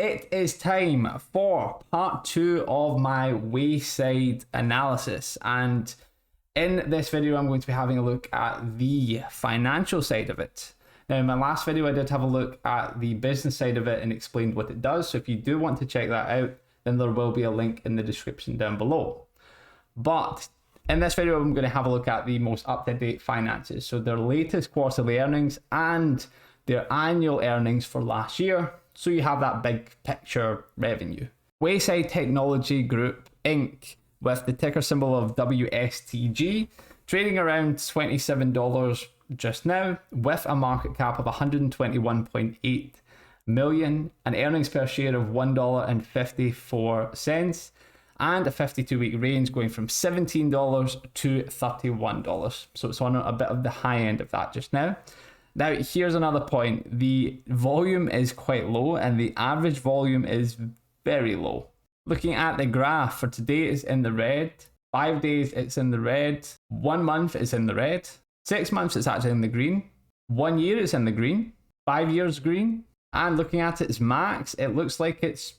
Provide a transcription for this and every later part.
It is time for part 2 of my Wayside analysis, and in this video I'm going to be having a look at the financial side of it. Now in my last video I did have a look at the business side of it and explained what it does, so if you do want to check that out then there will be a link in the description down below. But in this video I'm going to have a look at the most up-to-date finances, so their latest quarterly earnings and their annual earnings for last year, so you have that big picture revenue. Wayside Technology Group Inc, with the ticker symbol of WSTG, trading around $27 just now, with a market cap of 121.8 million, an earnings per share of $1.54, and a 52-week range going from $17 to $31. So it's on a bit of the high end of that just now. Now, here's another point. The volume is quite low and the average volume is very low. Looking at the graph for today, it's in the red. 5 days, it's in the red. 1 month, it's in the red. 6 months, it's actually in the green. 1 year, it's in the green. 5 years, green. And looking at its max, it looks like it's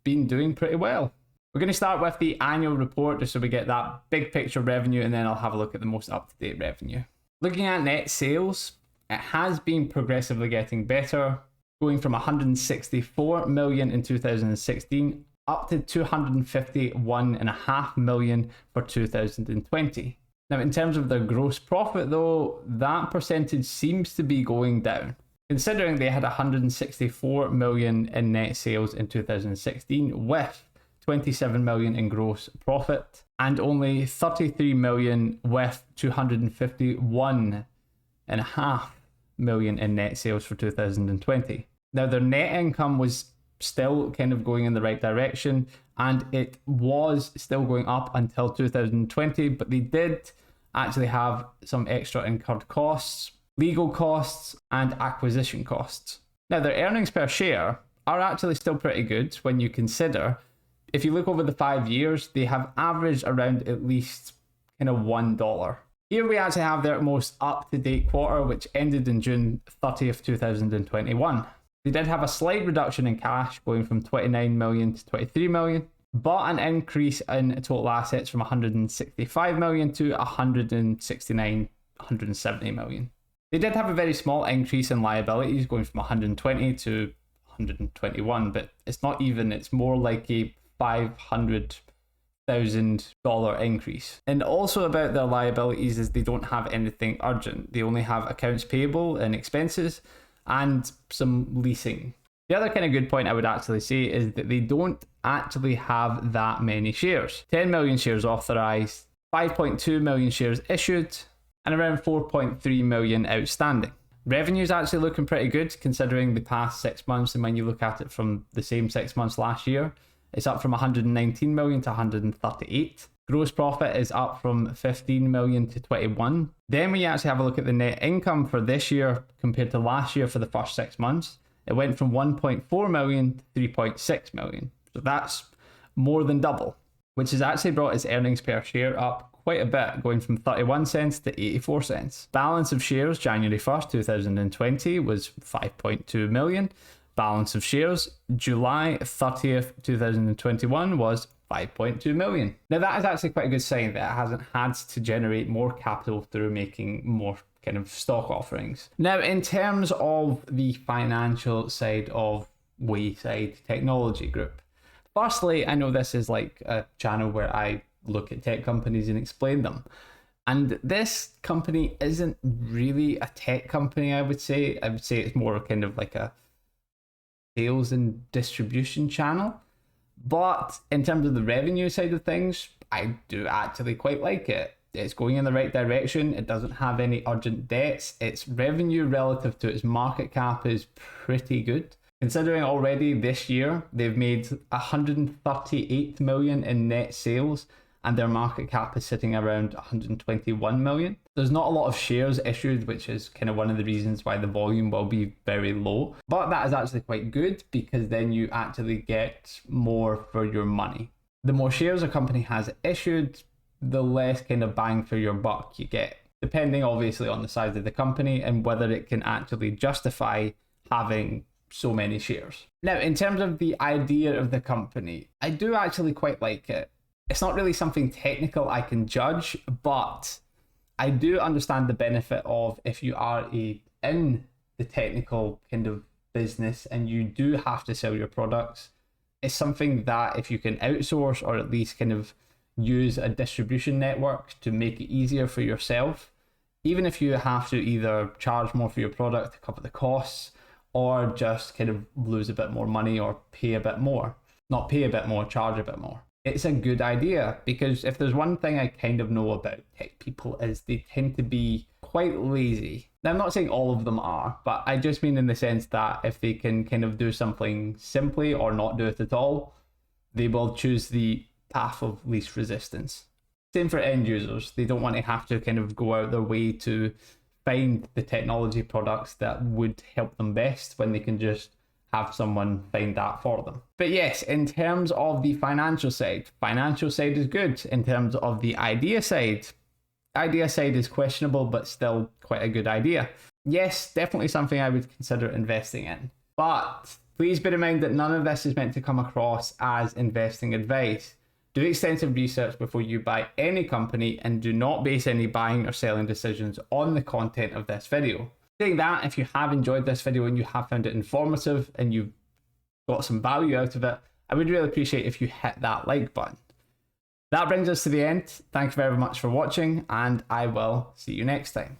been doing pretty well. We're going to start with the annual report just so we get that big picture revenue, and then I'll have a look at the most up-to-date revenue. Looking at net sales, it has been progressively getting better, going from 164 million in 2016 up to 251.5 million for 2020. Now, in terms of their gross profit though, that percentage seems to be going down. Considering they had 164 million in net sales in 2016 with 27 million in gross profit and only 33 million with 251.5 million in net sales for 2020. Now their net income was still kind of going in the right direction and it was still going up until 2020, but they did actually have some extra incurred costs, legal costs and acquisition costs. Now their earnings per share are actually still pretty good when you consider, if you look over the 5 years, they have averaged around at least kind of $1. Here we actually have their most up-to-date quarter, which ended in June 30th, 2021. They did have a slight reduction in cash, going from 29 million to 23 million, but an increase in total assets from 165 million to 170 million. They did have a very small increase in liabilities, going from 120 to 121, but it's not even, it's more like a $500,000 increase. And also about their liabilities is they don't have anything urgent. They only have accounts payable and expenses and some leasing. The other kind of good point I would actually say is that they don't actually have that many shares. 10 million shares authorized, 5.2 million shares issued, and around 4.3 million outstanding. Revenue is actually looking pretty good considering the past 6 months, and when you look at it from the same 6 months last year, it's up from 119 million to 138. Gross profit is up from 15 million to 21. Then when you actually have a look at the net income for this year compared to last year for the first 6 months, it went from 1.4 million to 3.6 million. So that's more than double, which has actually brought its earnings per share up quite a bit, going from 31 cents to 84 cents. Balance of shares January 1st, 2020 was 5.2 million. Balance of shares July 30th, 2021 was 5.2 million. Now that is actually quite a good sign that it hasn't had to generate more capital through making more kind of stock offerings. Now in terms of the financial side of Wayside Technology Group, firstly, I know this is like a channel where I look at tech companies and explain them. And this company isn't really a tech company, I would say. I would say it's more kind of like a sales and distribution channel. But in terms of the revenue side of things, I do actually quite like it. It's going in the right direction. It doesn't have any urgent debts. Its revenue relative to its market cap is pretty good. Considering already this year, they've made 138 million in net sales and their market cap is sitting around 121 million. There's not a lot of shares issued, which is kind of one of the reasons why the volume will be very low. But that is actually quite good because then you actually get more for your money. The more shares a company has issued, the less kind of bang for your buck you get, depending obviously on the size of the company and whether it can actually justify having so many shares. Now, in terms of the idea of the company, I do actually quite like it. It's not really something technical I can judge, but I do understand the benefit of if you are in the technical kind of business and you do have to sell your products. It's something that if you can outsource or at least kind of use a distribution network to make it easier for yourself, even if you have to either charge more for your product to cover the costs or just kind of lose a bit more money or pay a bit more. Not pay a bit more, charge a bit more. It's a good idea, because if there's one thing I kind of know about tech people is they tend to be quite lazy. Now, I'm not saying all of them are, but I just mean in the sense that if they can kind of do something simply or not do it at all, they will choose the path of least resistance. Same for end users. They don't want to have to kind of go out their way to find the technology products that would help them best when they can just have someone find that for them. But yes, in terms of the financial side is good. In terms of the idea side is questionable, but still quite a good idea. Yes, definitely something I would consider investing in. But please bear in mind that none of this is meant to come across as investing advice. Do extensive research before you buy any company, and do not base any buying or selling decisions on the content of this video. Saying that, if you have enjoyed this video and you have found it informative and you've got some value out of it, I would really appreciate if you hit that like button. That brings us to the end. Thank you very much for watching, and I will see you next time.